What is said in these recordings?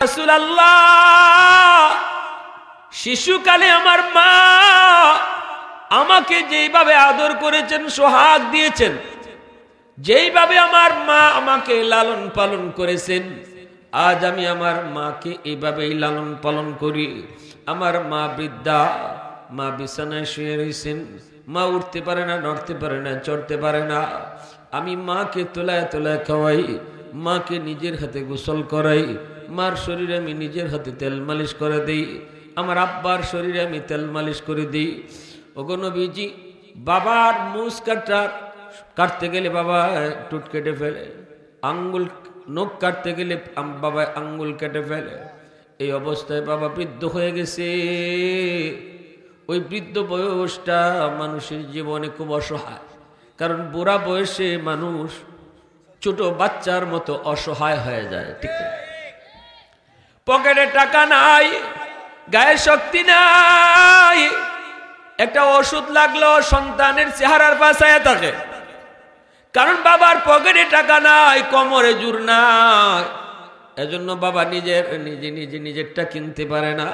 রাসূলুল্লাহ, শিশুকালে আমার মা আমাকে যেইভাবে আদর করেছেন, সোহাগ দিয়েছেন, যেইভাবে আমার মা আমাকে লালন পালন করেছেন, আজ আমি আমার মাকে এইভাবেই লালন পালন করি। আমার মা বৃদ্ধা, মা বিছানায় শুয়ে রয়েছেন, মা উঠতে পারে না, নড়তে পারে না, চড়তে পারে না। আমি মাকে তোলায় তোলায় খাওয়াই, মাকে নিজের হাতে গোসল করাই, মার শরীরে আমি নিজের হাতে তেল মালিশ করে দিই, আমার আব্বার শরীরে আমি তেল মালিশ করে দিই। ওগো নবীজি, বাবার মুছ কাটতে গেলে বাবা টুট কেটে ফেলে, আঙ্গুল নখ কাটতে গেলে বাবা আঙ্গুল কেটে ফেলে। এই অবস্থায় বাবা বৃদ্ধ হয়ে গেছে। ওই বৃদ্ধ বয়সটা মানুষের জীবনে খুব অসহায়, কারণ বুড়া বয়সে মানুষ ছোট বাচ্চার মতো অসহায় হয়ে যায়। ঠিক না? পকেটে টাকা নাই, গায়ে শক্তি নাই, একটা ওষুধ লাগলো সন্তানের চেহারার পাশায় থাকে, কারণ বাবার পকেটে টাকা নাই, কোমরে জোর নাই। এজন্য বাবা নিজেরটা কিনতে পারে না।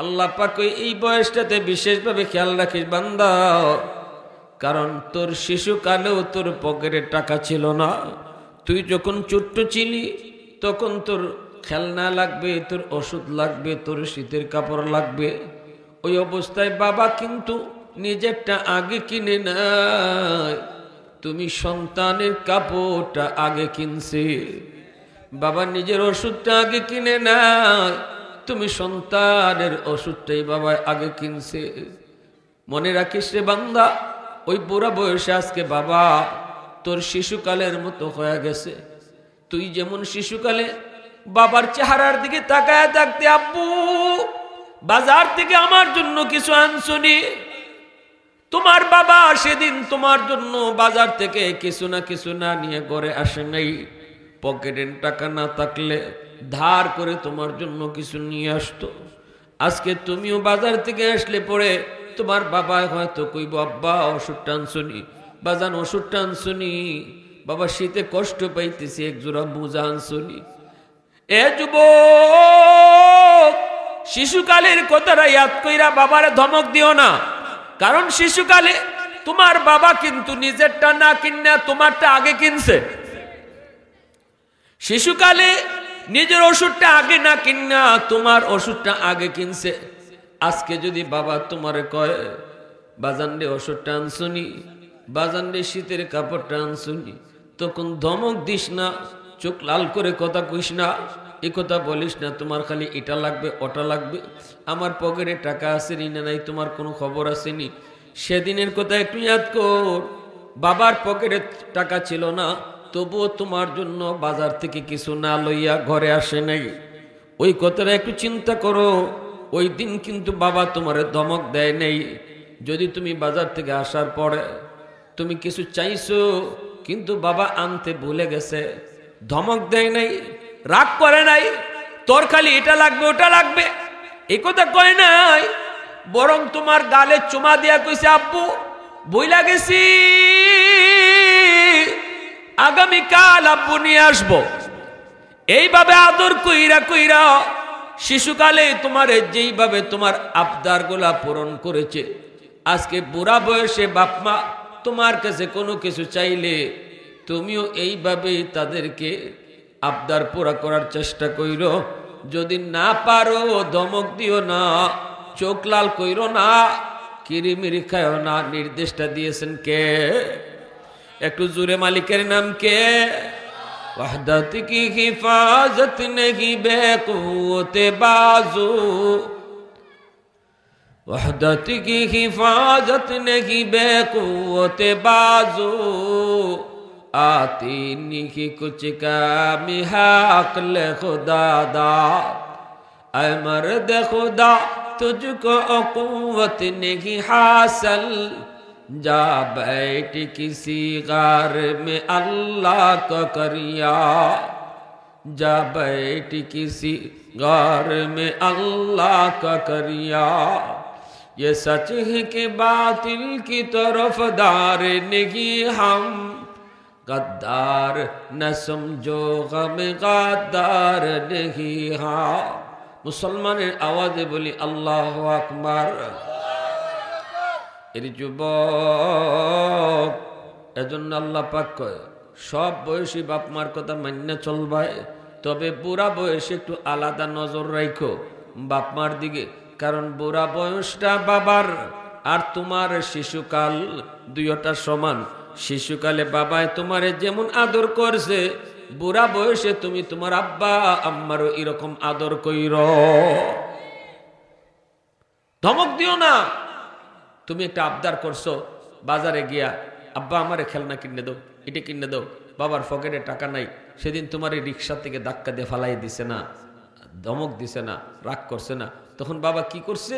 আল্লাহ পাক এই বয়সটাতে বিশেষভাবে খেয়াল রাখিস বান্দা, কারণ তোর শিশুকালেও তোর পকেটে টাকা ছিল না। তুই যখন ছোট্ট ছিলি তখন তোর খেলনা লাগবে, তোর ওষুধ লাগবে, তোর শীতের কাপড় লাগবে। ওই অবস্থায় বাবা কিন্তু নিজেরটা আগে কিনে নাই, তুমি সন্তানের কাপড়টা আগে কিনছে। বাবা নিজের ওষুধটা আগে কিনে নাই, তুমি সন্তানের ওষুধটাই বাবা আগে কিনছে। মনে রাখিস রে বান্দা, ওই বুড়া বয়সে আজকে বাবা তোর শিশুকালের মতো হয়ে গেছে। তুই যেমন শিশুকালে বাবার চেহারার দিকে তাকায় থাকতে, আব্বু বাজার থেকে আমার জন্য কিছু আনছনি, তোমার বাবা সেদিন তোমার জন্য বাজার থেকে কিছু না নিয়ে ঘরে আসে নাই। পকেটের টাকা না থাকলে ধার করে তোমার জন্য কিছু নিয়ে আসতো। আজকে তুমিও বাজার থেকে আসলে পরে তোমার বাবা হয়তো কইব, আব্বা ওষুধটা আনছনি, বাজান ওষুধটা আনছনি, বাবা শীতে কষ্ট পাইতেছি, একজোড়া মোজা আনছনি। এ যুবক, শিশুকালের কথাটা ইয়াদ কইরা বাবারে ধমক দিও না, কারণ শিশুকালে তোমার বাবা কিন্তু নিজেরটা না কিনা তোমারটা আগে কিনছে। শিশুকালে নিজের ওষুধটা আগে না কিনা তোমার ওষুধটা আগে কিনছে। আজকে যদি বাবা তোমারে কয়, বাজান রে ওষুধটা আনছনি, বাজান রে শীতের কাপড়টা আনছনি, তখন ধমক দিস না, চোখ লাল করে কথা কইস না, এ কথা বলিস না তোমার খালি এটা লাগবে ওটা লাগবে, আমার পকেটে টাকা আসেনি না নাই তোমার কোনো খবর আসেনি। সেদিনের কথা একটু ইয়াদ কর, বাবার পকেটে টাকা ছিল না, তবুও তোমার জন্য বাজার থেকে কিছু না লইয়া ঘরে আসে নাই। ওই কথাটা একটু চিন্তা করো। ওই দিন কিন্তু বাবা তোমারে ধমক দেয় নাই। যদি তুমি বাজার থেকে আসার পরে তুমি কিছু চাইছো, কিন্তু বাবা আনতে ভুলে গেছে, ধমক দেয় নাই, রাগ করে নাই, তোর খালি এটা লাগবে ওটা লাগবে এ কথা কয় নাই, বরং তোমার গালে চুমা দিয়া কইছে, আব্বু বইলা গেছি, আগামীকাল আব্বু নিয়ে আসবো। এইভাবে আদর কইরা কইরা শিশুকালে তোমারে যেইভাবে তোমার আবদার গুলা পূরণ করেছে, আজকে বুড়া বয়সে বাপ মা তোমার কাছে কোনো কিছু চাইলে তুমিও এইভাবেই তাদেরকে আবদার পুরা করার চেষ্টা কইরো। যদি না পারো ধমক দিও না, চোখ লাল কইরো না, কিরিমিরি খায়ও না। নির্দেশটা দিয়েছেন কে? একটু জোরে মালিকের নাম কে? वहदत की हिफाजत नहीं बेक़ुव्वते बाज़ू, वहदत की हिफाजत नहीं बेक़ुव्वते बाज़ू, आती नहीं कुछ काम है अक़्ल खुदा दा, ऐ मर्द खुदा तुझको क़ुव्वत नहीं हासिल, जा बैठ किसी गार में अल्लाह का करिया, जा बैठ किसी गार में अल्लाह का करिया, ये सच है कि बातिल की तरफ दार नहीं हम, गद्दार न समझो गम गद्दार नहीं हा मुसलमाনের আওয়াজে বলি আল্লাহু আকবার এর যুবক এজন্য আল্লাহ পাক কয় সব বয়সী বাপ মার কথা মান্য চলবায় তবে বুড়া বয়সে একটু আলাদা নজর রাখো বাপ মার দিকে কারণ বুড়া বয়সটা বাবার আর তোমার শিশুকাল দুইটা সমান শিশুকালে বাবায় তোমারে যেমন আদর করছে বুড়া বয়সে তুমি তোমার আব্বা আম্মারও এরকম আদর কইরো ধমক দিও না তুমি একটা আবদার করছো বাজারে গিয়া আব্বা আমারে খেলনা কিনে দাও এটা কিনে দাও বাবার পকেটে টাকা নাই সেদিন তোমার এই রিক্সা থেকে ধাক্কা দিয়ে ফালাই দিছে না ধমক দিছে না রাগ করছে না তখন বাবা কি করছে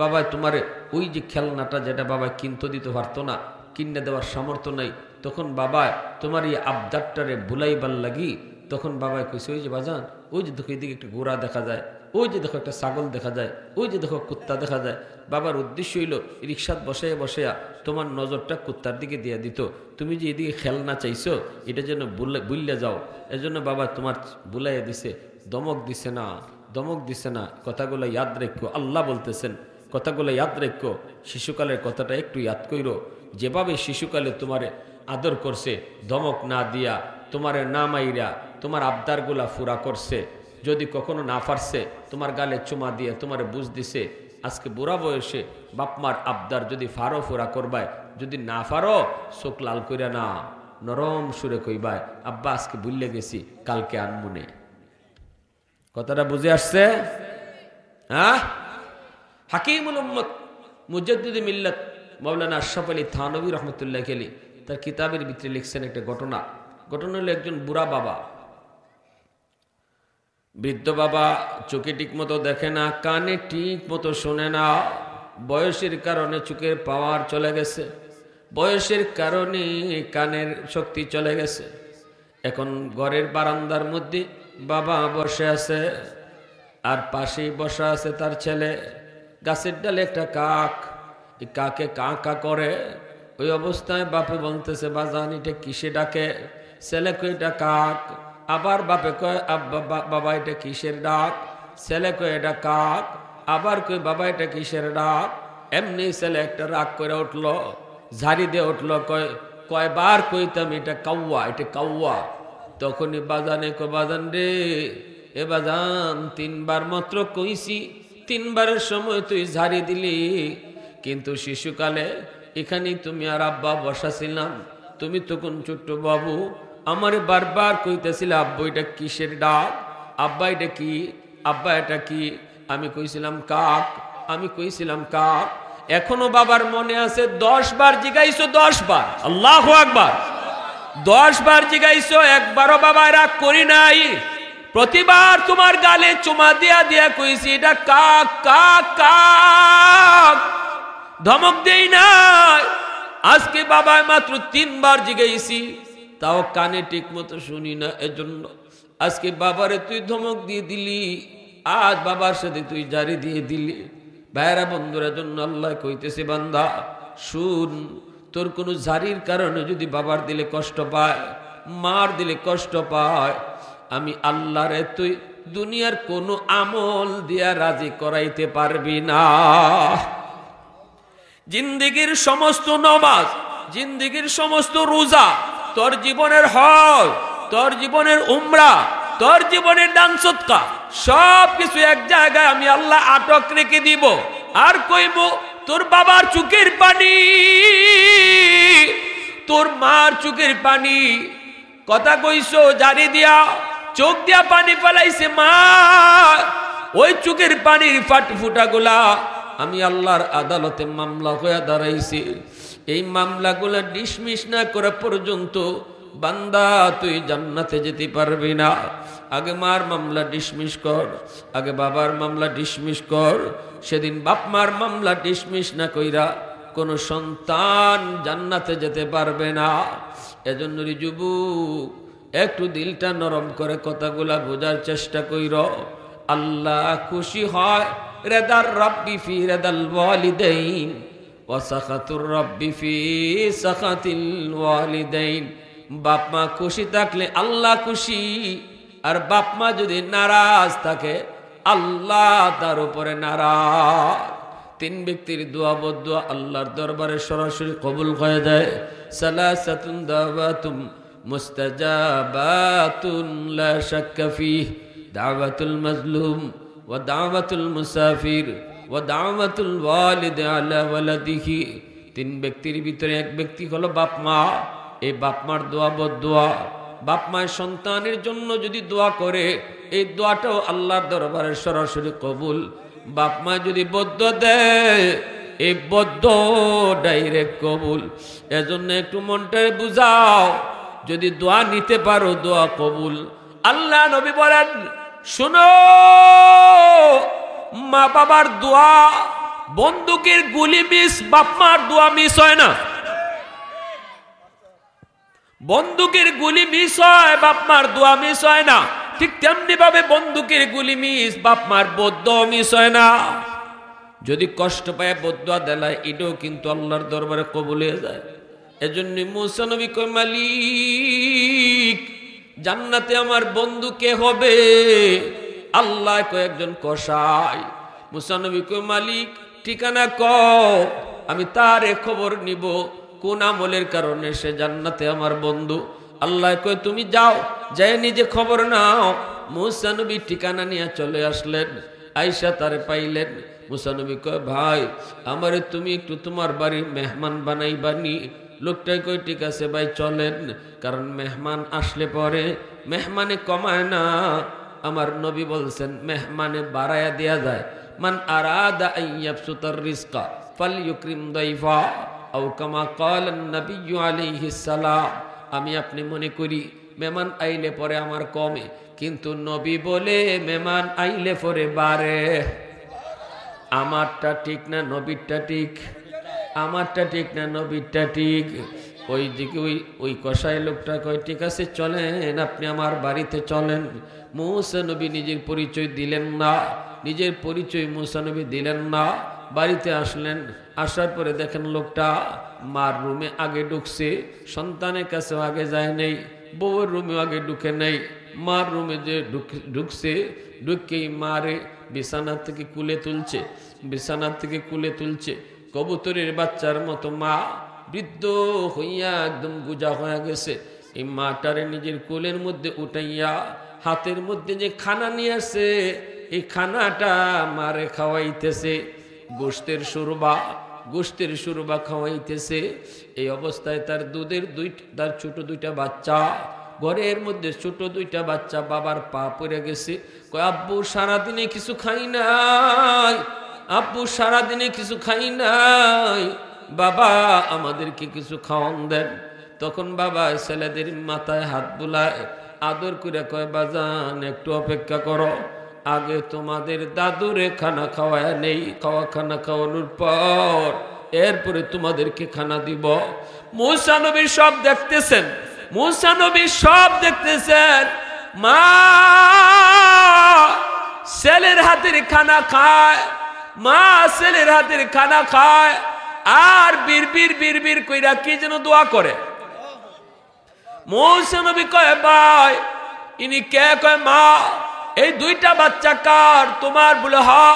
বাবা তোমারে ওই যে খেলনাটা যেটা বাবা কিনতে দিতে পারতো না কিনে দেওয়ার সামর্থ্য নাই তখন বাবা তোমার এই আবদারটারে ভুলাইবার লাগি তখন বাবা কইছে ওই যে বাজান ওই যে দেখো এদিকে একটা ঘোড়া দেখা যায় ওই যে দেখো একটা ছাগল দেখা যায় ওই যে দেখো কুত্তা দেখা যায় বাবার উদ্দেশ্য হইল রিক্সাত বসাইয়া বসাইয়া তোমার নজরটা কুত্তার দিকে দিয়ে দিত তুমি যে এদিকে খেলনা চাইছো এটা যেন ভুললে যাও এজন্য বাবা তোমার ভুলাইয়া দিছে দমক দিছে না কথাগুলো ইয়াদ রেখো আল্লাহ বলতেছেন কথাগুলো ইয়াদ রেখো শিশুকালের কথাটা একটু ইয়াদ কইরো যেভাবে শিশুকালে তোমারে আদর করছে ধমক না দিয়া তোমারে না মাইরা তোমার আবদারগুলা ফুরা করছে যদি কখনো না পারছে তোমার গালে চুমা দিয়ে তোমারে বুঝ দিছে আজকে বুড়া বয়সে বাপমার আবদার যদি ফারো ফুরা করবায় যদি না পারো চোখ লাল কইরা না নরম সুরে কইবায় আব্বা আজকে ভুললে গেছি কালকে আনমনে কথাটা বুঝে আসছে হ্যাঁ হাকিমুল উম্মত মুজাদ্দিদ মিল্লাত মাওলানা আশরাফ আলী থানভী রহমতুল্লাহ আলী তার কিতাবের ভিতরে লিখছেন একটা ঘটনা হলো একজন বুড়া বাবা বৃদ্ধ বাবা চোখে ঠিক মতো দেখে না কানে ঠিক মতো শোনে না বয়সের কারণে চোখের পাওয়ার চলে গেছে বয়সের কারণে কানের শক্তি চলে গেছে এখন ঘরের বারান্দার মধ্যে বাবা বসে আছে আর পাশেই বসা আছে তার ছেলে গাছের ডালে একটা কাক এই কাকে কা কা করে ওই অবস্থায় বাপে বলতেছে বাজান এটা কিসে ডাকে ছেলে কই এটা কাক আবার বাপে কয় বাবা এটা কিসের ডাক ছেলে কয় এটা কাক আবার কই বাবা এটা কিসের ডাক এমনি ছেলে একটা রাগ করে উঠলো ঝাড়ি দিয়ে উঠলো কয়বার কইতাম এটা কাউয়া তখনই বাজানে কো বাজান রে এ বাজান 3 বার মাত্র কইছি 3 বারের সময় তুই ঝাড়ি দিলি কিন্তু শিশুকালে এখানেই তুমি আর আব্বা বসাছিলাম তুমি তখন ছোট্ট বাবু আমারে বারবার কইতেছিল আব্বু এটা কিসের ডাক আব্বা এটা কি আব্বা এটা কি আমি কইছিলাম কাক এখনো বাবার মনে আছে 10 বার জিগাইছো 10 বার আল্লাহু আকবার 10 বার জিগাইছো একবারও বাবা রাগ করি নাই প্রতিবার তোমার গালে চুমা দিয়া কইছি এটা কাক কাক কাক ধমক দেই নাই আজকে বাবা মাত্র 3 বার জিগাইছি তাও কানে ঠিক মতো শুনি না এজন্য আজকে বাবারে তুই ধমক দিয়ে দিলি আজ বাবার সাথে তুই জারি দিয়ে দিলি ভাইরা বন্ধুরা জন্য আল্লাহ কইতেছে বান্দা শুন তোর কোনো জারির কারণে যদি বাবার দিলে কষ্ট পায় মার দিলে কষ্ট পায় আমি আল্লাহরে তুই দুনিয়ার কোনো আমল দিয়া রাজি করাইতে পারবি না জিন্দেগীর সমস্ত নামাজ জিন্দেগীর সমস্ত রোজা তোর জীবনের হজ তোর জীবনের উমরা তোর জীবনের দান সদকা সব কিছু এক জায়গায় আমি আল্লাহ আটক রেখে দিব আর কইব তোর বাবার চোখের পানি তোর মার চোখের পানি কথা কইছো জারি দিয়া চোখ দিয়া পানি ফেলাইছে মা ওই চোখের পানির ফুটাগুলা আমি আল্লাহর আদালতে মামলা হয়ে দাঁড়াইছি এই মামলাগুলা ডিসমিস না করা পর্যন্ত বান্দা তুই জান্নাতে যেতে পারবি না আগে মার মামলা ডিসমিস কর আগে বাবার মামলা ডিসমিস কর সেদিন বাপ মার মামলা ডিসমিস না কইরা কোনো সন্তান জান্নাতে যেতে পারবে না এজন্য যুবক একটু দিলটা নরম করে কথাগুলা বোঝার চেষ্টা কইর আল্লাহ খুশি হয় রেদার রাব্বি ফি রেদাল ওয়ালিদাইন ওয়া সাখাতুর রাব্বি ফি সাখাতিল ওয়ালিদাইন বাপ মা খুশি থাকলে আল্লাহ খুশি, আর বাপ মা যদি নারাজ থাকে আল্লাহ তার উপরে নারাজ। তিন ব্যক্তির দোয়া বদুয়া আল্লাহর দরবারে সরাসরি কবুল হয়ে যায়। সালাসাতুন দাওয়াতুম মুস্তাজাবাতুন লা শাক্কা ফীহ, দাওয়াতুল মাজলুম ওয়া দাওয়াতুল মুসাফির ওয়া দাওয়াতুল ওয়ালিদ আলা ওয়ালাদিহি। তিন ব্যক্তির ভিতরে এক ব্যক্তি হলো বাপ মা। এই বাপ মার দোয়া বদুয়া, বাপ মায়ের সন্তানের জন্য যদি দোয়া করে এই দোয়াটাও আল্লাহর দরবারে সরাসরি কবুল। বাপ মা যদি বদুয়া দেয় এই বদুয়া ডাইরেক্ট কবুল। এজন্য একটু মনটারে বুঝাও, যদি দোয়া নিতে পারো দোয়া কবুল। আল্লাহ নবী বলেন, শুনো মা বাবার দোয়া, বন্দুকের গুলি মিস, বাপ মার দোয়া মিস হয় না। বন্দুকের গুলি মিস হয়, বাপ মার দোয়া মিস হয় না। ঠিক তেমনি ভাবে বন্দুকের গুলি মিস, বাপ মার বদদোয়া মিস হয় না। যদি কষ্ট পায় বদদোয়া দেলায় এটাও কিন্তু আল্লাহর দরবারে কবুল হয়ে যায়। এজন্য মুসা নবী কয়, মালিক জান্নাতে আমার বন্ধু কে হবে? আল্লাহ কয়, একজন কসাই। মুসা নবী কয়, মালিক ঠিকানা কও, আমি তার খবর নিব কোন আমলের কারণে সে জান্নাতে আমার বন্ধু। আল্লাহ কয়, তুমি যাও, যাই নিজে খবর নাও। মুসা নবী ঠিকানা নিয়ে চলে আসলেন, আয়েশা তারে পাইলেন। মুসা নবী কয়, ভাই আমারে তুমি একটু তোমার বাড়ির মেহমান বানাইবানি। লোকটাই কয়, ঠিক আছে ভাই চলেন, কারণ মেহমান আসলে পরে মেহমানে কমায় না। আমার নবী বলছেন মেহমানে বাড়ায়া দেয়া যায়। মান আরাদা আইয়াবসুতার রিজকা ফালইউকরিম দাইফা আও কামা ক্বালান নবিয়্যু আলাইহিস সালাম। আমি আপনি মনে করি মেহমান আইলে পরে আমার কমে, কিন্তু নবী বলে মেহমান আইলে পরে বাড়ে। আমারটা ঠিক না নবীরটা ঠিক? আমারটা ঠিক না নবীরটা ঠিক? ওই দিকে ওই কসাই লোকটা কয়, ঠিক আছে চলেন, আপনি আমার বাড়িতে চলেন। মুসা নবী নিজের পরিচয় দিলেন না, নিজের পরিচয় মুসা নবী দিলেন না। বাড়িতে আসলেন, আসার পরে দেখেন লোকটা মার রুমে আগে ঢুকছে, সন্তানের কাছেও আগে যায় নাই, বউয়ের রুমেও আগে ঢুকে নাই। মার রুমে যে ঢুকছে, ঢুকেই মারে বিছানা থেকে কুলে তুলছে, বিছানা থেকে কুলে তুলছে। কবুতরের বাচ্চার মতো মা বৃদ্ধ হইয়া একদম গুজা হয়ে গেছে। এই মাটারে নিজের কোলের মধ্যে উঠাইয়া হাতের মধ্যে যে খানা নিয়ে আসে, এই খানাটা মারে খাওয়াইতেছে। গোশতের সুরবা খাওয়াইতেছে। এই অবস্থায় তার তার ছোট দুইটা বাচ্চা, ঘরের মধ্যে ছোট দুইটা বাচ্চা বাবার পা পড়ে গেছে। কয়, আব্বু সারাদিনে কিছু খাই নাই, আব্বু সারাদিনে কিছু খাই নাই, বাবা আমাদেরকে কিছু খাওয়ান দেন। তখন বাবা ছেলেদের মাথায় হাত বুলায়, আদর করে কয়, বাজান একটু অপেক্ষা করো, আগে তোমাদের দাদুরে খানা খাওয়ায় নেই, খানা খাওয়ানোর পর এরপরে তোমাদেরকে খানা দিব। মুসা নবী সব দেখতেছেন, মুসা নবী সব দেখতেছেন। মা ছেলের হাতের খানা খায়, মা ছেলের হাতের খানা খায়, আর বীর কইরা কি যেন দোয়া করে। মুসা নবী কয়, ভাই ইনি কে? কয়, মা এই দুইটা বাচ্চা কার? তোমার? বলে হা।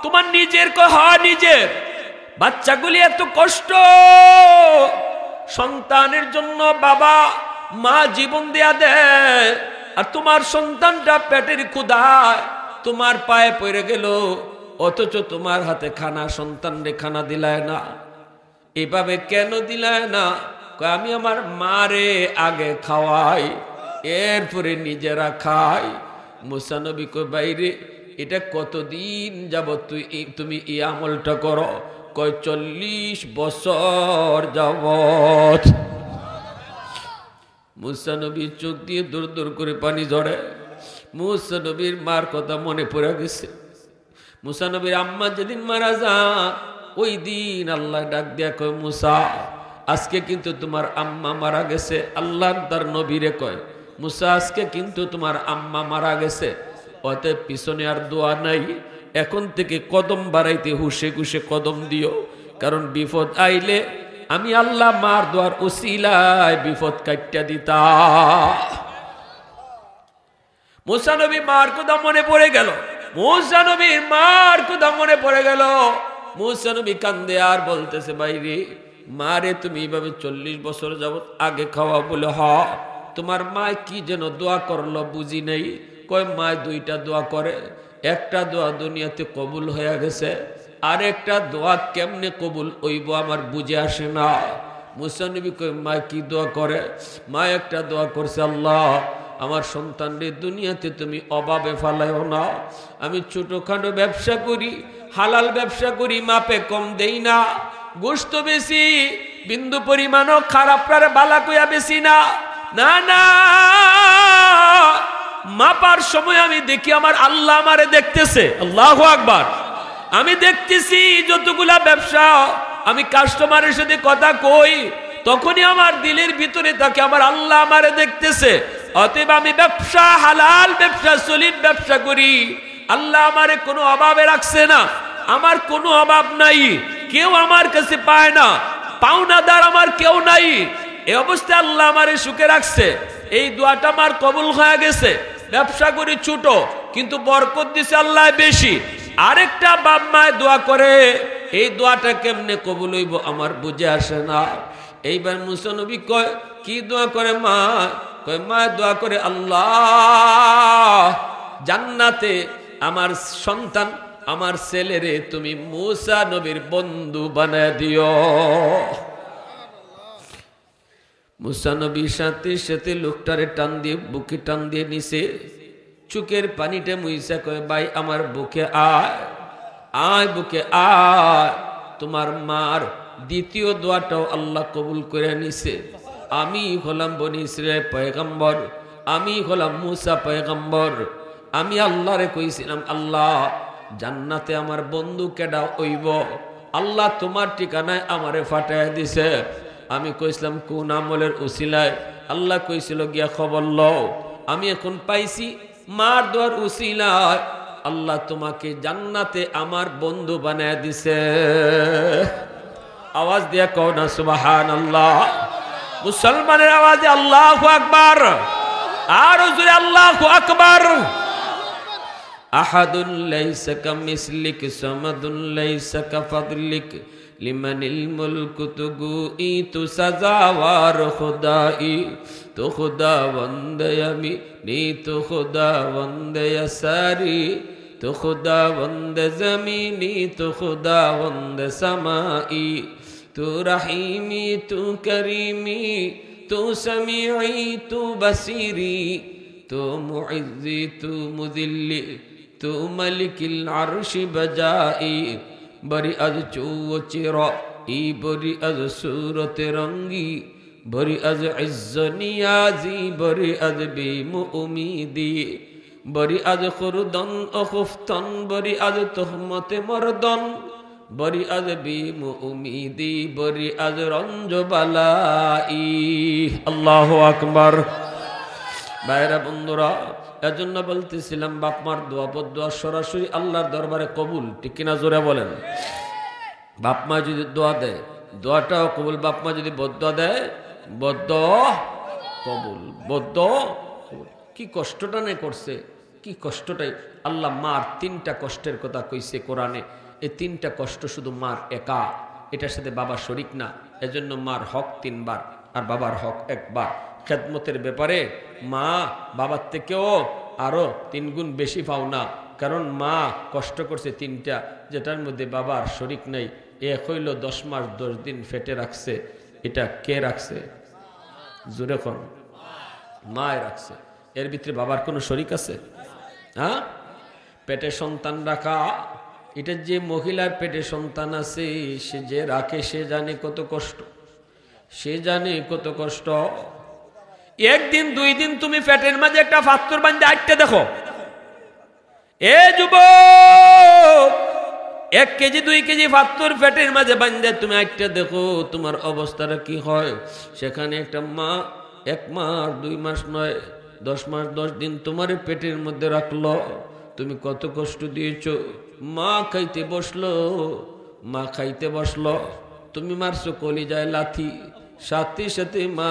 তোমার নিজের? কয় হা নিজের। বাচ্চাগুলি এত কষ্ট, সন্তানের জন্য বাবা মা জীবন দেয়া দেয়, আর তোমার সন্তানটা পেটের ক্ষুধায় তোমার পায়ে পড়ে গেল, অথচ তোমার হাতে খানা, সন্তানরে খানা দিলায় না। এভাবে কেন দিলায় না? আমি আমার মারে আগে খাওয়াই, এরপরে নিজেরা খাই। মুসা নবী কয়, বাইরে এটা কতদিন যাবত তুমি এই আমলটা করো? কয়, 40 বছর যাবত। মুসা নবীর চোখ দিয়ে দূর দূর করে পানি ঝরে। মুসা নবীর মার কথা মনে পড়ে গেছে। মুসা নবীর আম্মা যেদিন মারা যান, ওই দিন আল্লাহ ডাক দিয়া কয়, মুসা আজকে কিন্তু তোমার আম্মা মারা গেছে। আল্লাহ তার নবীরে কয়, মুসা আজকে কিন্তু তোমার আম্মা মারা গেছে, অতএব পিছনে আর দোয়া নাই, এখন থেকে কদম বাড়াইতে হুশে খুশে কদম দিও, কারণ বিপদ আইলে আমি আল্লাহ মার দোয়ার উসিলায় বিপদ কাটটা দিতাম। মুসা নবী মার কথা মনে পড়ে গেল, মুসা নবীর মার কথা মনে পড়ে গেল। মুসা নবী কান্দে আর বলতেছে, বাইরে মারে তুমি এইভাবে 40 বছর যাবত আগে খাওয়া বলে হ, তোমার মা কি যেন দোয়া করলো বুঝি নেই। কয় মা দুইটা দোয়া করে, একটা দোয়া দুনিয়াতে কবুল হয়ে গেছে, আর একটা দোয়া কেমনে কবুল হইব আমার বুঝে আসে না। মুসা নবী কয় মা কি দোয়া করে? মা একটা দোয়া করছে, আল্লাহ আমার সন্তানদের দুনিয়াতে তুমি অভাবে ফালাইও না। আমি ছোটখাটো ব্যবসা করি, হালাল ব্যবসা করি, মাপে কম দেই না, গোশত বেশি বিন্দু পরিমাণও খারাপ বালা কইয়া বেশি না, না না, মাপার সময় আমি দেখি আমার আল্লাহ আমারে দেখতেছে। আল্লাহু আকবার। আমি দেখতেছি যতগুলা ব্যবসা আমি কাস্টমারের সাথে কথা কই, তখনই আমার দিলের ভিতরে থাকে আমার আল্লাহ আমারে দেখতেছে। অতএব আমি ব্যবসা, হালাল ব্যবসা, সলিড ব্যবসা করি, আল্লাহ আমারে কোনো অভাবে রাখছে না, আমার কোনো অভাব নাই, কেউ আমার কাছে পায় না, পাওনাদার আমার কেউ নাই। এই অবস্থায় আল্লাহ আমারে সুখে রাখছে। এই দোয়াটা আমার কবুল হয়ে গেছে। ব্যবসা করি ছোট, কিন্তু বরকত দিছে আল্লাহ বেশি। আরেকটা বাপ মায় দোয়া করে, এই দোয়াটা কেমনে কবুল হইব আমার বুঝে আসে না। এইবার মুসা নবী কয় কি দোয়া করে মা? কয় মা দোয়া করে, আল্লাহ জান্নাতে আমার সন্তান, আমার ছেলেরে তুমি মুসা নবীর বন্ধু বানায় দিও। মুসা নবীর সাথে সাথে লোকটারে টান দিয়ে, বুকে টান দিয়ে নিছে, চুকের পানিটা মুইসা কয় ভাই আমার বুকে আয়, আয় বুকে আয়। তোমার মার দ্বিতীয় দোয়াটাও আল্লাহ কবুল করে নিছে। আমি হলাম বনি ইসরাইল পয়গম্বর, আমি হলাম মুসা পয়গম্বর। আমি আল্লাহরে কইছিলাম, আল্লাহ জান্নাতে আমার বন্ধু কেডা হইব? আল্লাহ তোমার ঠিকানায় আমারে ফাটায় দিছে। আমি কইছিলাম কোন আমলের উসিলায়? আল্লাহ কইছিল গিয়া খবর লও। আমি এখন পাইছি মার দোয়ার উসিলায় আল্লাহ তোমাকে জান্নাতে আমার বন্ধু বানায় দিছে। আওয়াজ দিয়া কও না সুবহানাল্লাহ। মুসলমানের আওয়াজে আল্লাহু আকবার, আর জোরে আল্লাহু আকবার। আহাদুন লাইসা কামিসলিক সামাদুন লাইসা কাফাদলিক লিমানিল মুলকু তুগুই তু সাজাওয়ার খুদাই তো খুদা বন্দে আমি নি তো খুদা বন্দে সারি তো খুদা বন্দে জমিনি তো খুদা বন্দে সামাই তু রহিমি তু করিমি তু সমিঈ তু বসিরি তু মুইজ্জি তু মুযিল্লি তু মালিকিল আরশি বজাই বরি আজ চৌচিরা ই বরি আজ সুরত রঙ্গি বরি আজ ইজ্জ নিয়াজি বরি আজ বিমুমিদি বরি আজ খুরদন অখুফতন বরি আজ তুহমতে মরদন বরি আজ বিমুমিদি বরি আজ রঞ্জ বালাই। আল্লাহু আকবার। ভাইরা বন্ধুরা, এজন্য বলতেছিলাম বাপমার দোয়া বদদোয়া সরাসরি আল্লাহর দরবারে কবুল, ঠিক কিনা জোরে বলেন? বাপমা যদি দোয়া দেয় দোয়াটাও কবুল, বাপমা যদি বদদোয়া দেয় বদদোয়া কবুল, বদদোয়া কবুল। কি কষ্টটা নে করছে, কি কষ্টটাই আল্লাহ মার 3টা কষ্টের কথা কইছে কোরআনে। এই 3টা কষ্ট শুধু মার একা, এটার সাথে বাবা শরিক না। এজন্য মার হক 3 বার আর বাবার হক 1 বার। খেদমতের ব্যাপারে মা বাবার থেকেও আরো 3 গুণ বেশি পাও না, কারণ মা কষ্ট করছে 3টা, যেটার মধ্যে বাবার শরিক নাই। এক হইল 10 মাস 10 দিন ফেটে রাখছে। এটা কে রাখছে? জোরে কোন? মায় রাখছে। এর ভিতরে বাবার কোনো শরিক আছে? হ্যাঁ, পেটে সন্তান রাখা, এটা যে মহিলার পেটে সন্তান আছে সে যে রাখে সে জানে কত কষ্ট, সে জানে কত কষ্ট। 1 দিন 2 দিন তুমি পেটের মাঝে একটা পাথর বাঁধে আটকে দেখো। এ যুবক, 1 কেজি 2 কেজি পাথর পেটের মাঝে বাঁধে তুমি আটকে দেখো তোমার অবস্থাটা কি হয়। সেখানে একটা মা 1 মাস 2 মাস নয় 10 মাস 10 দিন তোমার পেটের মধ্যে রাখলো, তুমি কত কষ্ট দিয়েছো। মা খাইতে বসলো, মা খাইতে বসলো, তুমি মারছো কলিজায় লাথি। সাথে সাথে মা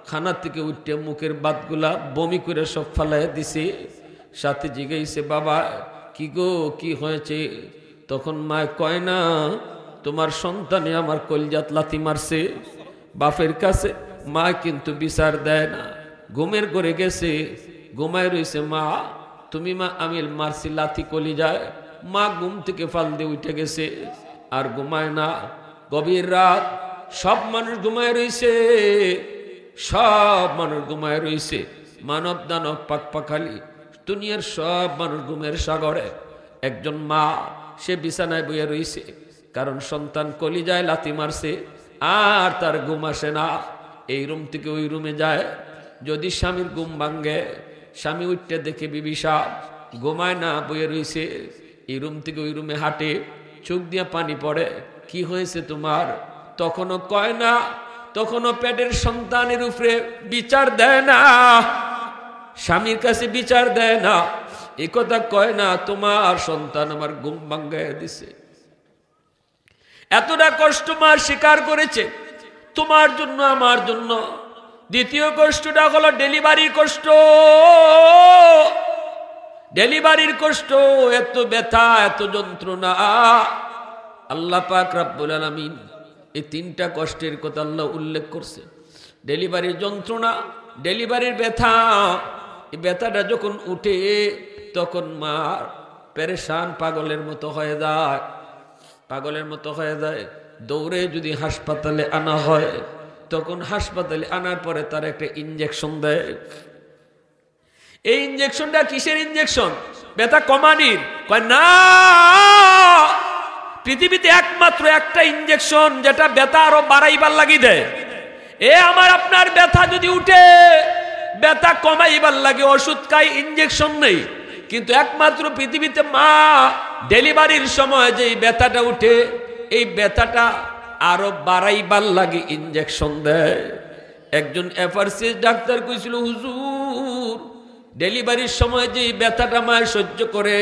খানা থেকে উঠে মুখের বাতগুলা বমি করে সব ফালাই দিছে। সাথে জিগাইছে, বাবা কি গো, কি হয়েছে? তখন মা কয় না, তোমার সন্তানে আমার কলিজাত লাথি মারছে। বাপের কাছে মা কিন্তু বিচার দেয় না, ঘুমের ঘরে গেছে, ঘুমায় রয়েছে। মা তুমি মা আমি মারছি লাথি কলিজায়। মা ঘুম থেকে ফাল দিয়ে উঠে গেছে, আর ঘুমায় না। গভীর রাত, সব মানুষ ঘুমায় রয়েছে, সব মানুষ ঘুমায় রয়েছে, মানব দানব পাক পাখালি দুনিয়ার সব মানুষ ঘুমের সাগরে। একজন মা সে বিছানায় বইয়া রয়েছে, কারণ সন্তান কলিজায় লাথি মারছে, আর তার ঘুম আসে না। এই রুম থেকে ওই রুমে যায়, যদি স্বামীর ঘুম ভাঙ্গে, স্বামী উঠতে দেখে বিবিসা ঘুমায় না, বইয়া রয়েছে। এই রুম থেকে ওই রুমে হাঁটে, চোখ দিয়া পানি পড়ে, কি হয়েছে তোমার? তখনও কয় না, তখনও পেটের সন্তানের উপরে বিচার দেয় না, স্বামীর কাছে বিচার দেয় না, এ কথা কয় না, তোমার সন্তান আমার ঘুম ভাঙ্গায় দিছে। এতটা কষ্ট মা স্বীকার করেছে তোমার জন্য, আমার জন্য। দ্বিতীয় কষ্টটা হলো ডেলিভারির কষ্ট। ডেলিভারির কষ্ট, এত ব্যথা, এত যন্ত্রণা। আল্লাহ পাক রব্বুল আলামিন এই তিনটা কষ্টের কথা আল্লাহ উল্লেখ করছে। ডেলিভারির যন্ত্রণা, ডেলিভারির ব্যথা। এই ব্যথাটা যখন উঠে, তখন মা পেরেশান, পাগলের মতো হয়ে যায়, পাগলের মতো হয়ে যায়। দৌড়ে যদি হাসপাতালে আনা হয়, তখন হাসপাতালে আনার পরে তার একটা ইঞ্জেকশন দেয়। এই ইঞ্জেকশনটা কিসের ইঞ্জেকশন? ব্যথা কমানির। কয় না, পৃথিবীতে একমাত্র একটা ইঞ্জেকশন যেটা ব্যথা আরো বাড়াইবার লাগি দেয়। এ আমার আপনার ব্যথা যদি উঠে, ব্যথা কমাইবার লাগে ওষুধ খাই, ইঞ্জেকশন নেই। কিন্তু একমাত্র পৃথিবীতে মা ডেলিভারির সময় যে ব্যথাটা উঠে, এই ব্যথাটা আরো বাড়াইবার লাগে ইঞ্জেকশন দেয়। একজন এফআরসিএস ডাক্তার কইছিল, হুজুর ডেলিভারির সময় যে ব্যথাটা মায়ের সহ্য করে,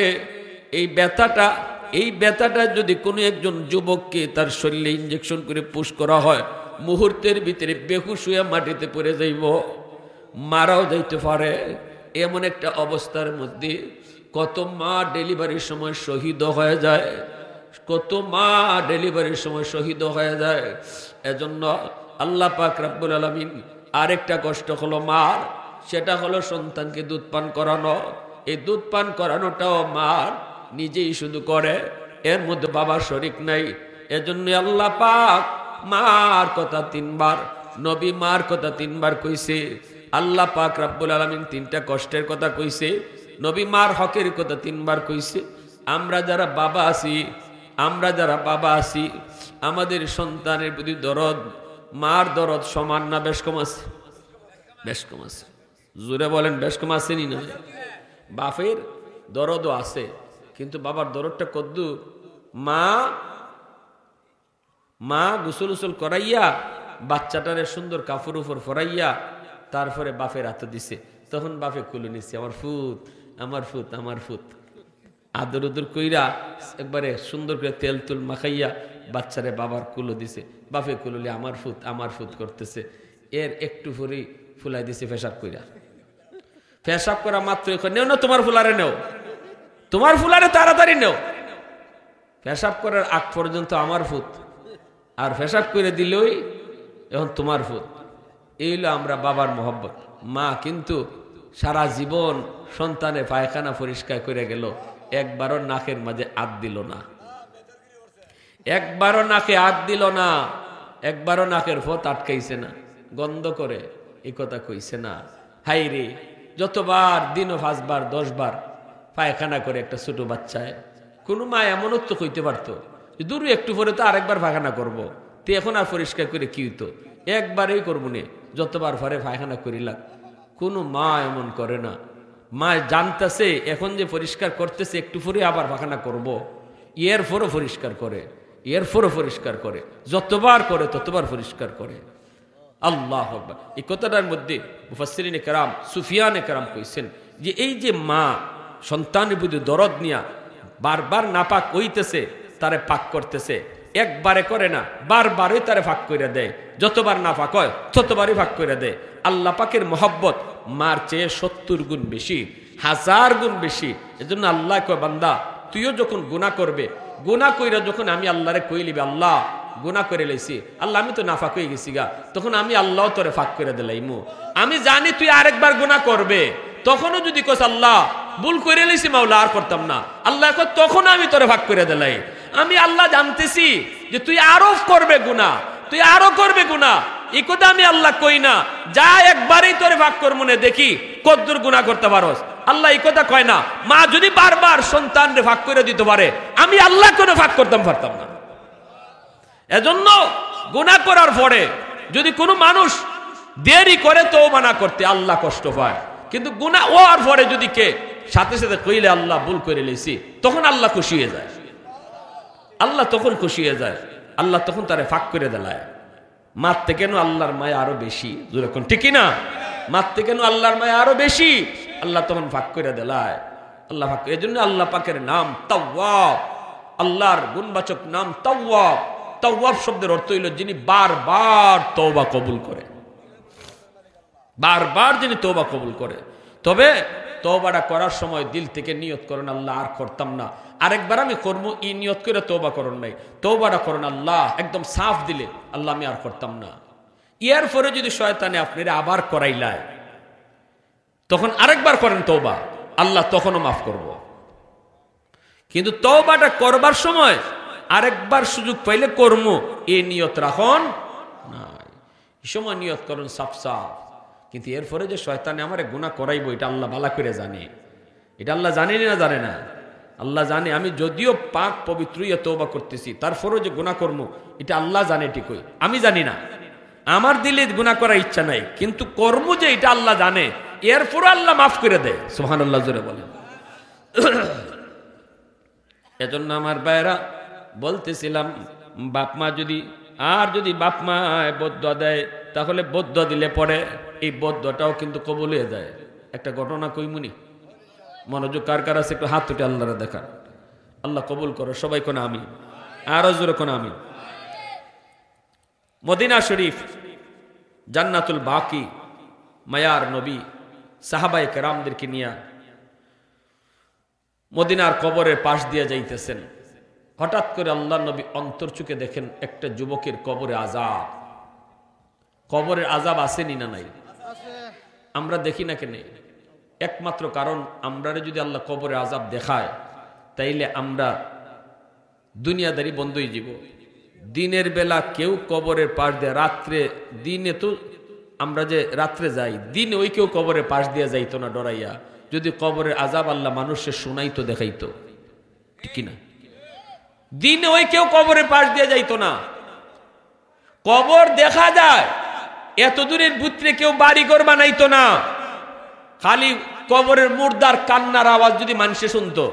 এই ব্যথাটা যদি কোনো একজন যুবককে তার শরীরে ইঞ্জেকশন করে পুশ করা হয়, মুহূর্তের ভিতরে বেহুশ হয়ে মাটিতে পড়ে যাইব, মারাও যাইতে পারে। এমন একটা অবস্থার মধ্যে কত মা ডেলিভারির সময় শহীদ হয়ে যায়, কত মা ডেলিভারির সময় শহীদ হয়ে যায়। এজন্য আল্লাহ পাক রব্বুল আলামিন আরেকটা কষ্ট হলো মার, সেটা হলো সন্তানকে দুধ পান করানো। এই দুধ পান করানোটাও মার নিজেই শুধু করে, এর মধ্যে বাবার শরিক নাই। এজন্য আল্লাহ পাক মার কথা তিনবার, নবী মার কথা তিনবার কইছে। আল্লাহ পাক রব্বুল আলামিন তিনটা কষ্টের কথা কইছে, নবী মার হকের কথা তিনবার কইছে। আমরা যারা বাবা আছি, আমাদের সন্তানের প্রতি দরদ, মার দরদ সমান না বেশ কম আছে? বেশ কম আছে। জোরে বলেন, বেশ কম আসেনি না? বাপের দরদও আছে, কিন্তু বাবার দরদটা কদ্দুর? মা গোসল উসল করাইয়া বাচ্চাটারে সুন্দর কাপড় উপর ফরাইয়া তারপরে বাপের হাতে দিছে, তখন বাপে কুলে নিচ্ছে, আমার ফুত, আমার ফুত, আমার ফুত। আদর উদর কইরা একবারে সুন্দর করে তেল তুল মাখাইয়া বাচ্চারে বাবার কুলো দিছে, বাপে কুললে আমার ফুত, আমার ফুত করতেছে। এর একটু পরেই ফুলাই দিছে পেশাব কইরা। পেশাব করা মাত্র নেও না, তোমার ফুলারে নেও, তোমার ফুলারে তাড়াতাড়ি নেও। পেশাব করার আগ পর্যন্ত আমার ফুত, আর পেশাব করে দিলেই এখন তোমার ফুত। এই হলো আমরা বাবার মহব্বত। মা কিন্তু সারা জীবন সন্তানের পায়খানা পরিষ্কার করে গেল, একবারও নাকের মাঝে হাত দিল না, একবারও নাকে হাত দিল না, একবারও নাকের ফত আটকাইছে না, গন্ধ করে এই কথা কইছে না। হাই রে, যতবার দিনও 5 বার 10 বার পায়খানা করে একটা ছোট বাচ্চায়, কোনো মা এমনও তো কইতে পারতো দূর একটু পরে তো আরেকবার পায়খানা করবো, তো এখন আর পরিষ্কার করে কি হইতো, একবারেই করবো নে, যতবার পরে পায়খানা করিলাম। কোনো মা এমন করে না। মা জানতেছে এখন যে পরিষ্কার করতেছে, একটু পরে আবার পায়খানা করবো, এর পরও পরিষ্কার করে, এর পরও পরিষ্কার করে, যতবার করে ততবার পরিষ্কার করে। আল্লাহু আকবার। এই কথাটার মধ্যে মুফাসসিরিনে কেরাম, সুফিয়ানে কেরাম কইছেন যে এই যে মা সন্তানের প্রতি দরদ নিয়া বারবার নাপাক হইতেছে, তারে পাক করতেছে, একবারে করে না, বারবারই তারে ভাগ করে দেয়। যতবার না ফাঁক হয় ততবারই ভাগ করে দেয়। আল্লাহ পাকের মহব্বত মার চেয়ে 70 গুণ বেশি, 1000 গুণ বেশি। এজন্য আল্লাহ কয়, বান্দা তুইও যখন গুনাহ করবে, গুনাহ কইরা যখন আমি আল্লাহরে কই লিবি, আল্লাহ গুনাহ করে লইছি, আল্লাহ আমি তো নাফাক হয়ে গেছি গা, তখন আমি আল্লাহ তোরে ফাঁক করে দিলাইমু। আমি জানি তুই আরেকবার গুনাহ করবে, তখনও যদি কস আল্লাহ ভুল করে লইছি মাওলা আর করতাম না, আল্লাহ কয় তখন আমি তোরে ভাগ করে দিলাই। আমি আল্লাহ জানতেছি যে তুই আরো করবে গুনাহ, তুই আরো করবে গুনাহ, এই কথা আমি আল্লাহ কই না, যা একবারই তোরে ভাগ কর, মনে দেখি কতদূর গুনাহ করতে পারোস। আল্লাহ এই কথা কয় না। মা যদি বারবার সন্তানরে ভাগ করে দিতে পারে, আমি আল্লাহ কোনো ভাগ করতাম পারতাম না। এজন্য গুনাহ করার পরে যদি কোনো মানুষ দেরি করে তওবা না করতে, আল্লাহ কষ্ট পায়। কিন্তু গুনাহ হওয়ার পরে যদি কে সাথে সাথে কইলে আল্লাহ ভুল করে লইছি, তখন আল্লাহ খুশি হয়ে যায়। আল্লাহ তখন খুশি হয়ে যায়, আল্লাহ তখন তারে ফাঁক করে দেলায়। মারতে কেন আল্লাহর মায়া আরো বেশি, যেরকম ঠিকই না, মারতে কেন আল্লাহর মায়া আরো বেশি, আল্লাহ তখন ফাঁক করে দেলায়। আল্লাহ ফাঁক, এই জন্য আল্লাহ পাকের নাম তাওয়াব, আল্লাহর গুণবাচক নাম তাওয়াব। তাওয়াব শব্দের অর্থ হইল যিনি বারবার তওবা কবুল করে, বারবার যিনি তওবা কবুল করে। তবে তওবাটা করার সময় দিল থেকে নিয়ত করেন, আল্লাহ আর করতাম না, আরেকবার আমি করবো, এই নিয়ত করে তওবা করুন নাই। তওবাটা করেন আল্লাহ একদম সাফ দিলে, আল্লাহ আমি আর করতাম না। ইয়ার পরে যদি শয়তানে আপনারা আবার করাইলায়, তখন আরেকবার করেন তওবা, আল্লাহ তখনও মাফ করব। কিন্তু তওবাটা করবার সময় আরেকবার সুযোগ পাইলে কর্ম, এই নিয়ত রাখন নাই, এই সময় নিয়ত করুন সাফ সাফ। কিন্তু এরপরে যে শয়তানে আমারে গুনাহ করাইবো, এটা আল্লাহ ভালো করে জানে। এটা আল্লাহ জানে না জানে না, আল্লাহ জানে। আমি যদিও পাক পবিত্র হইয়া তওবা করতেছি, তারপরেও যে গুনাহ করবো, এটা আল্লাহ জানে ঠিকই, আমি জানি না। আমার দিলে গুনাহ করার ইচ্ছা নাই, কিন্তু কর্ম যে এটা আল্লাহ জানে, এরপরে আল্লাহ মাফ করে দেয়। সুবহানাল্লাহ জোরে বলেন। এজন্য আমার ভাইরা বলতেছিলাম, বাপ মা যদি বাপ মা বদদুয়া দেয়, তাহলে বদদুয়া দিলে পরে এই বদদুয়াটাও কিন্তু কবুল হয়ে যায়। একটা ঘটনা কইমুনি, মনোযোগ কার কার আছে একটু হাত উঠে আল্লাহরে দেখান। আল্লাহ কবুল করো, সবাই কোন আমিন, আরো জোরে কোন আমিন। মদিনা শরীফ, জান্নাতুল বাকি, মায়ার নবী সাহাবায়ে কেরামদেরকে নিয়ে মদিনার কবরের পাশ দিয়ে যাইতেছেন। হঠাৎ করে আল্লাহ নবী অন্তর চুকে দেখেন একটা যুবকের কবরে আযাব। কবরের আযাব আসেনি না নাই? আমরা দেখি না কেন? একমাত্র কারণ, আমরা যদি আল্লাহ কবরে আযাব দেখায়, তাইলে আমরা দুনিয়াদারি বন্ধই জীব। দিনের বেলা কেউ কবরের পাশ দিয়ে, রাত্রে, দিনে তো আমরা যে রাত্রে যাই, দিনে ওই কেউ কবরের পাশ দিয়ে যাইতো না ডরাইয়া। যদি কবরের আযাব আল্লাহ মানুষের শুনাইতো, দেখাইতো, ঠিক না? দিনে ওই কেউ কবরের পাশ দিয়ে যাইতো না। কবর দেখা যায়, এত দূরের ভিতরে কেউ বাড়িঘর বানাইতো না। খালি কবরের মুর্দার কান্নার আওয়াজ যদি মানুষে শুনতো,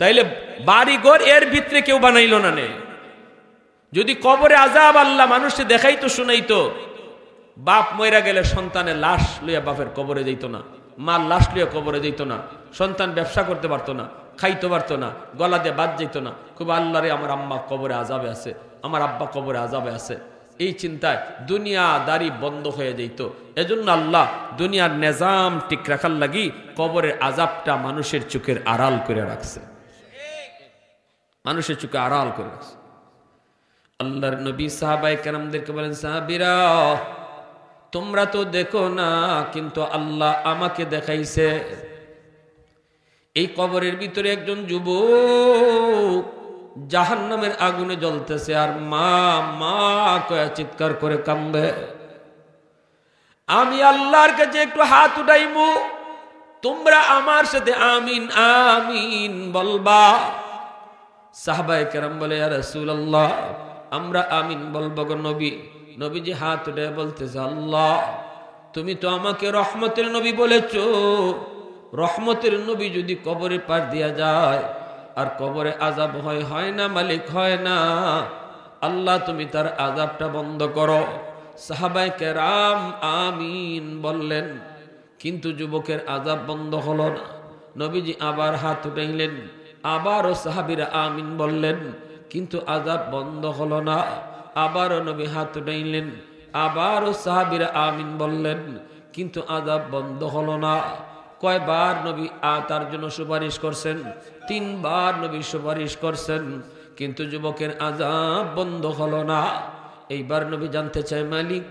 তাইলে বাড়িঘর এর ভিতরে কেউ বানাইলো না। নে যদি কবরে আযাব আল্লাহ মানুষে দেখাইতো, শুনাইতো, বাপ মইরা গেলে সন্তানের লাশ লইয়া বাপের কবরে যাইতো না, মার লাশ লইয়া কবরে যাইত না, সন্তান ব্যবসা করতে পারতো না, খাইতে পারতো না, গলা দিয়ে বাদ যাইতো না। খুব আল্লাহরে আমার আম্মা কবরে আযাবে আছে, আমার আব্বা কবরে আযাবে আছে, এই চিন্তায় দুনিয়াদারি বন্ধ হয়ে যাইত। এজন্য আল্লাহ দুনিয়ার নিজাম ঠিক রাখার লাগি কবরের আযাবটা মানুষের চোখের আড়াল করে রাখছে, মানুষের চোখে আড়াল করে রাখছে। আল্লাহর নবী সাহাবায়ে কেরামদেরকে বলেন, সাহাবীরা তোমরা তো দেখো না, কিন্তু আল্লাহ আমাকে দেখাইছে। এই কবরের ভিতরে একজন যুবক জাহান্নামের আগুনে জ্বলতেছে, আর মা মা কয়া চিৎকার করে কাঁদবে। আমি আল্লাহর কাছে একটু হাত উঠাইমু, তোমরা আমার সাথে আমিন আমিন বলবা। সাহাবায়ে কেরাম বলে, ইয়া রাসূলুল্লাহ আমরা আমিন বলবো গো নবী। নবীজি হাত উঠে বলতেছে, আল্লাহ তুমি তো আমাকে রহমতের নবী বলেছো, রহমতের নবী যদি কবরে পার দিয়া যায় আর কবরে আযাব হয় না মালিক, হয় না। আল্লাহ তুমি তার আযাবটা বন্ধ করো। সাহাবায়ে কেরাম আমিন বললেন, কিন্তু যুবকের আযাব বন্ধ হলো না। নবীজি আবার হাত উঠাইলেন, আবারও সাহাবীরা আমিন বললেন, কিন্তু আযাব বন্ধ হলো না। আবারও নবী হাত উঠাইলেন, আবারও সাহাবীরা আমিন বললেন, কিন্তু আযাব বন্ধ হলো না। কয়বার নবী তার জন্য সুপারিশ করছেন? 3 বার নবী সুপারিশ করছেন, কিন্তু যুবকের আযাব বন্ধ হলো না। এইবার নবী জানতে চায়, মালিক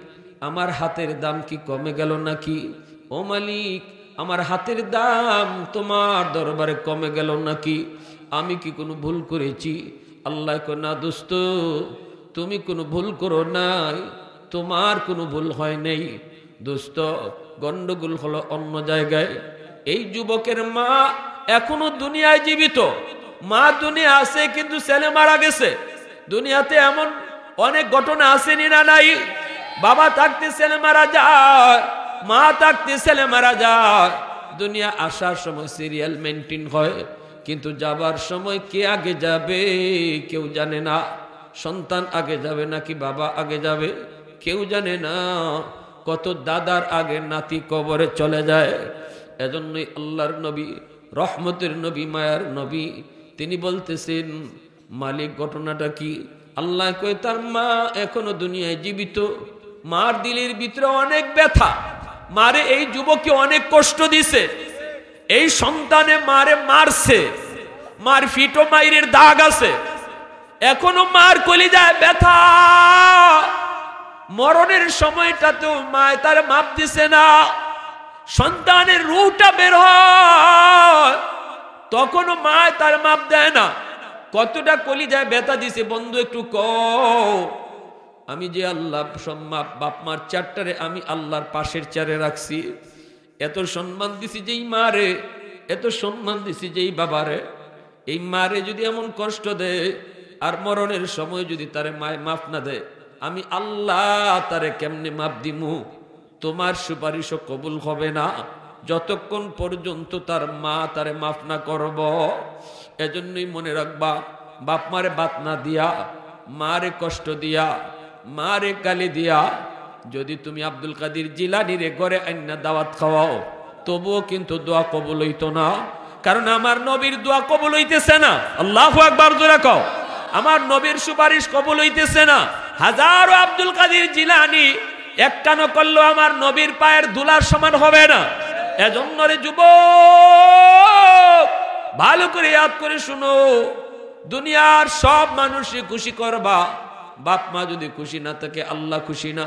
আমার হাতের দাম কি কমে গেল নাকি? ও মালিক আমার হাতের দাম তোমার দরবারে কমে গেল নাকি? আমি কি কোনো ভুল করেছি? আল্লাহ কয়, না দোস্ত, তুমি কোনো ভুল করো নাই, তোমার কোনো ভুল হয় নাই। দোস্ত, গন্ডগোল হলো অন্য জায়গায়। এই যুবকের মা এখনো দুনিয়ায় জীবিত। মা দুনিয়া আছে, কিন্তু ছেলে মারা গেছে। দুনিয়াতে এমন অনেক ঘটনা আসেনি না নাই? বাবা থাকতে ছেলে মারা যায়, মা থাকতে ছেলে মারা যায়। দুনিয়া আসার সময় সিরিয়াল মেনটেন হয়, কিন্তু যাবার সময় কে আগে যাবে কেউ জানে না। সন্তান আগে যাবে নাকি বাবা আগে যাবে কেউ জানে না। কত দাদার আগে নাতি কবরে চলে যায়। এজন্যই আল্লাহর নবী, রহমতের নবী, মায়ার নবী, তিনি বলতেছেন, মালিক ঘটনাটা কি? আল্লাহ কয়, তার মা এখনো দুনিয়ায় জীবিত। মার দিলের ভিতরে অনেক ব্যথা। মারে এই যুবককে অনেক কষ্ট দিছে। এই সন্তানে মারে মারছে, মার ফিটো মাইরের দাগ আছে। এখনো মার কলিজায় ব্যথা। মরণের সময়টাতেও মা তার মাপ দিছে না। সন্তানের রূহটা বের হয়, তখনও মা তার মাপ দেয় না। কতটা কলিজায় ব্যথা দিছে বন্ধু, একটু কও। আমি যে আল্লাহ বাপ মার চারটারে আমি আল্লাহর পাশের চারে রাখছি, এত সম্মান দিছি যেই মারে, এত সম্মান দিছি যেই বাবারে। এই মারে যদি এমন কষ্ট দেয় আর মরণের সময় যদি তারে মায় মাফ না দেয়, আমি আল্লাহ তারে কেমনে মাপ দিমু? তোমার সুপারিশও কবুল হবে না যতক্ষণ পর্যন্ত তার মা তারে মাফ না করব। এজন্যই মনে রাখবা, বাপ মারে বাত না দিয়া, মারে কষ্ট দিয়া, মারে গালি দিয়া যদি তুমি আব্দুল কাদের জিলানীর ঘরে আইনা দাওয়াত খাওয়াও, তবুও কিন্তু দোয়া কবুল হইতো না। কারণ আমার নবীর দোয়া কবুল হইতেছে না। আল্লাহু আকবার জোরে কও। আমার নবীর সুপারিশ কবুল হইতেছে না। হাজারো আব্দুল কাদের জিলানী একটানো করলেও আমার নবীর পায়ের ধুলার সমান হবে না। এজন্য রে যুবক, ভালো করে ইয়াদ করে শুনো, দুনিয়ার সব মানুষই খুশি করবা, বাপ মা যদি খুশি না থাকে আল্লাহ খুশি না।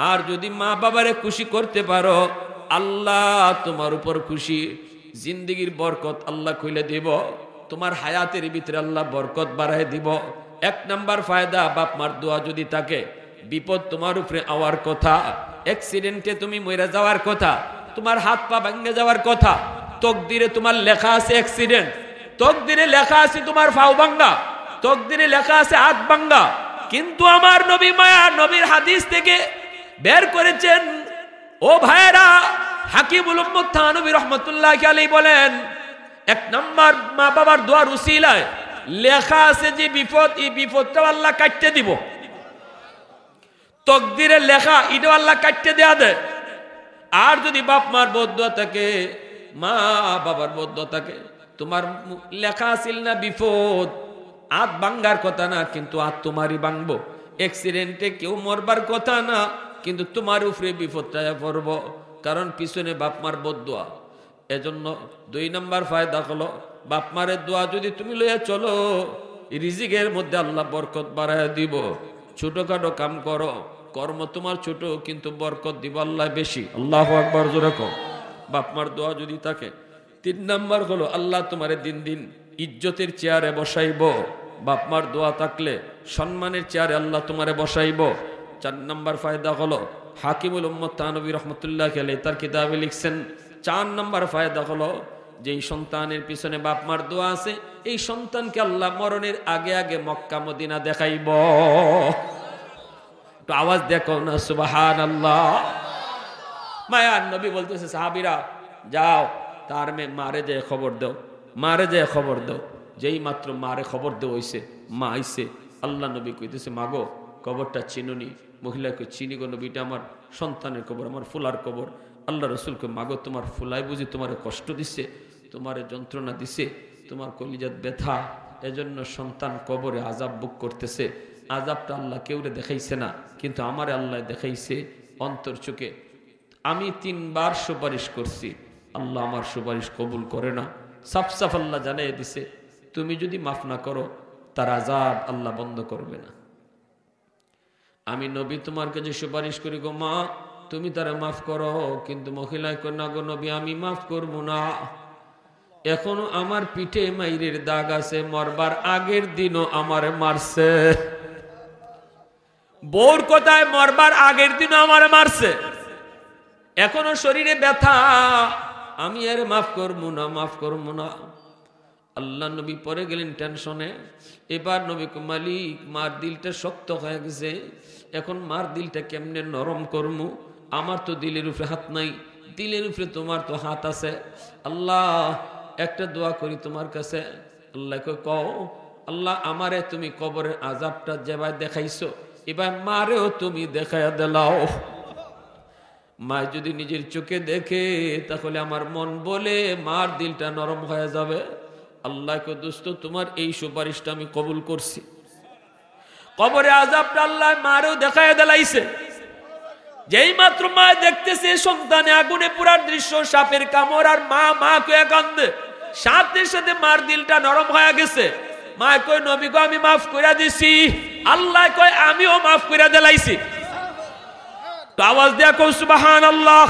আর যদি মা বাবারে খুশি করতে পারো, আল্লাহ তোমার উপর খুশি। জিন্দেগির বরকত আল্লাহ খুলে দিব, তোমার হায়াতের ভিতরে আল্লাহ বরকত বাড়ায় দিব। 1 নাম্বার ফায়দা, বাপ মার দোয়া যদি থাকে, বিপদ তোমার উপরে আওয়ার কথা, অ্যাক্সিডেন্টে তুমি মরে যাওয়ার কথা, তোমার হাত পা ভেঙে যাওয়ার কথা, তকদিরে তোমার লেখা আছে অ্যাক্সিডেন্ট, তকদিরে লেখা আছে তোমার পাও ভাঙা, তকদিরে লেখা আছে হাত ভাঙা। কিন্তু আমার নবী মায়া নবীর হাদিস থেকে বের করেছেন, ও ভাইরা, হাকিমুল উম্মত থানবী রাহমাতুল্লাহি আলাইহি বলেন, 1 নাম্বার মা বাবার দোয়ার উসিলায় লেখা আছে যে বিপদ, এই বিপদটা আল্লাহ কাটতে দিব। তকদিরে লেখা এটা আল্লাহ কাটতে দেয়া দেয়। আর যদি বাপ মার বদদোয়া থাকে, মা বাবার বদদোয়া থাকে, তোমার লেখা আছিল না বিপদ, হাত ভাঙ্গার কথা না, কিন্তু হাত তোমারই ভাঙবো। অ্যাক্সিডেন্টে কেউ মরবার কথা না, কিন্তু তোমার উপরে বিপদটা পড়ব, কারণ পিছনে বাপ মার বদদোয়া। এজন্য 2 নাম্বার ফায়দা হলো, বাপ মারের দোয়া যদি তুমি লইয়া চলো, রিজিকের মধ্যে আল্লাহ বরকত বাড়ায় দিব। ছোটখাটো কাম করো, কর্ম তোমার ছোট, কিন্তু বরকত দিব আল্লাহ বেশি। আল্লাহু আকবার জোরে কও। বাপ মার দোয়া যদি থাকে। 3 নাম্বার হলো, আল্লাহ তোমারে দিন দিন ইজ্জতের চেয়ারে বসাইব। বাপ মার দোয়া থাকলে সম্মানের চেয়ারে আল্লাহ তোমারে বসাইব। 4 নাম্বার ফায়দা হলো, হাকিমুল উম্মত থানবী রাহমাতুল্লাহি আলাইহি তার কিতাবে লিখছেন, 4 নাম্বার ফায়দা হলো, যেই সন্তানের পিছনে বাপ মার দোয়া আছে, এই সন্তানকে আল্লাহ মরণের আগে আগে মক্কা মদিনা দেখাইব। একটু আওয়াজ দেখো না, সুবহানাল্লাহ। মায়ার নবী বলতেছে, সাহাবীরা যাও তার মারে যে খবর দাও, মারে যে খবর দাও। যেই মাত্র মারে খবর দেওয়া হইছে, মা আইছে, আল্লাহ নবী কইতেছে, মাগো কবরটা চিনুনি? মহিলাকে, চিনি গো নবীটা আমার সন্তানের কবর, আমার ফুলার কবর। আল্লাহ রসুলকে, মাগো তোমার ফুলাই বুঝি তোমার কষ্ট দিচ্ছে, তোমার যন্ত্রণা দিছে, তোমার কলিজাত ব্যথা, এজন্য সন্তান কবরে আযাব ভোগ করতেছে। আযাবটা আল্লাহ কেউরে দেখাইছে না, কিন্তু আমারে আল্লাহ দেখাইছে অন্তর চোখে। আমি 3 বার সুপারিশ করছি, আল্লাহ আমার সুপারিশ কবুল করে না। সাফ সাফ আল্লাহ জানিয়ে দিছে, তুমি যদি মাফ না করো তার আযাব আল্লাহ বন্ধ করবে না। আমি নবী তোমার কাছে সুপারিশ করি গো মা, তুমি তারা মাফ করো, কিন্তু মহিলায় কই না গো নবী আমি মাফ করব না। এখনো আমার পিঠে মাইরের দাগ আছে, মরবার আগের দিনও আমারে মারছে। বউর কথায় মরবার আগের দিনও আমারে মারছে, এখনো শরীরে ব্যথা, আমি আর মাফ করবো না, মাফ করবো না। আল্লাহ নবী পরে গেলেন টেনশনে। এবার নবী মালিক মার দিলটা শক্ত হয়ে গেছে, এখন মার দিলটা কেমনে নরম করবো? আমার তো দিলের উপরে হাত নাই, দিলের উপরে তোমার তো হাত আছে। আল্লাহ একটা দোয়া করি তোমার কাছে। আল্লাহকে কও, আল্লাহ আমারে তুমি কবরের আযাবটা যেভাবে দেখাইছো এবার মারেও তুমি দেখাইয়া দিলাও। মা যদি নিজের চোখে দেখে তাহলে আমার মন বলে মার দিলটা নরম হয়ে যাবে। আল্লাহকে দোস্ত তোমার এই সুপারিশটা আমি কবুল করছি। কবরে আযাবটা আল্লাহ মারেও দেখাইয়া দিলাইছে। যেই মাত্র মা দেখতেছে সন্তানে আগুনে পুরার দৃশ্য, সাপের কামড়, আর মা মা কয়ে কান্দে, সাথে সাথে মার দিলটা নরম হয়ে গেছে। মা কয় নবী গো আমি মাফ কইরা দিছি। আল্লাহ কয় আমিও মাফ কইরা দিলাইছি। তো আওয়াজ দিয়া কও সুবহানাল্লাহ।